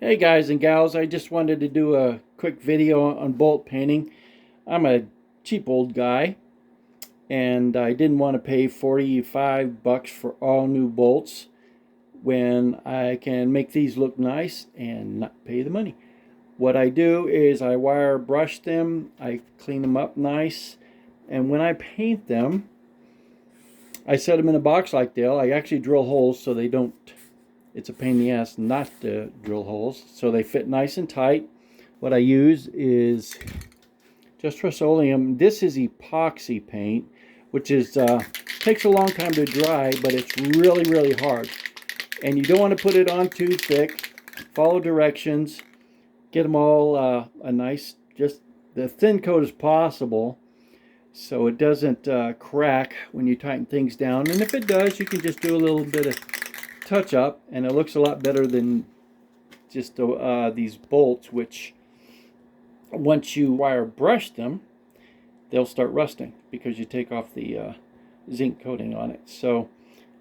Hey guys and gals, I just wanted to do a quick video on bolt painting. I'm a cheap old guy and I didn't want to pay 45 bucks for all new bolts when I can make these look nice and not pay the money. What I do is I wire brush them, I clean them up nice, and when I paint them, I set them in a box like this. I actually drill holes so they don't, it's a pain in the ass not to drill holes, so they fit nice and tight. What I use is just Rust-Oleum. This is epoxy paint, which is takes a long time to dry, but it's really hard. And you don't want to put it on too thick. Follow directions. Get them all a nice, just the thin coat as possible, so it doesn't crack when you tighten things down. And if it does, you can just do a little bit of touch up, and it looks a lot better than just these bolts, which once you wire brush them, they'll start rusting because you take off the zinc coating on it. So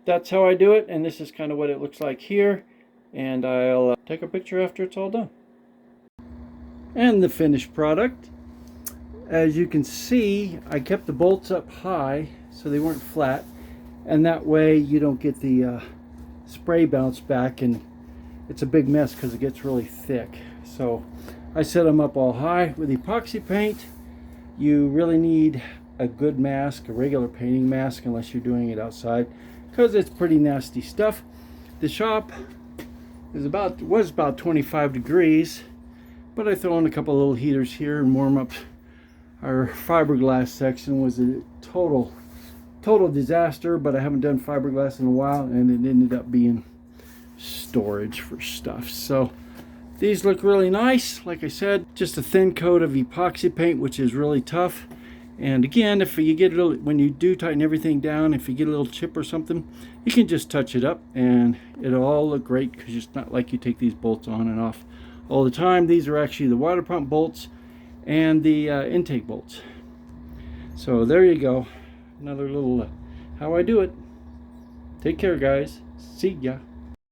that's how I do it, and this is kind of what it looks like here, and I'll take a picture after it's all done. And the finished product, as you can see, I kept the bolts up high so they weren't flat, and that way you don't get the spray bounce back and it's a big mess because it gets really thick. So I set them up all high with epoxy paint. You really need a good mask, a regular painting mask, unless you're doing it outside, because it's pretty nasty stuff. The shop was about 25 degrees, but I throw in a couple little heaters here and warm up. Our fiberglass section was a total disaster, but I haven't done fiberglass in a while, and it ended up being storage for stuff. So these look really nice. Like I said, just a thin coat of epoxy paint, which is really tough. And again, if you get a little, when you do tighten everything down, if you get a little chip or something, you can just touch it up and it'll all look great, because it's not like you take these bolts on and off all the time. These are actually the water pump bolts and the intake bolts. So there you go. Another little how I do it. Take care, guys. See ya.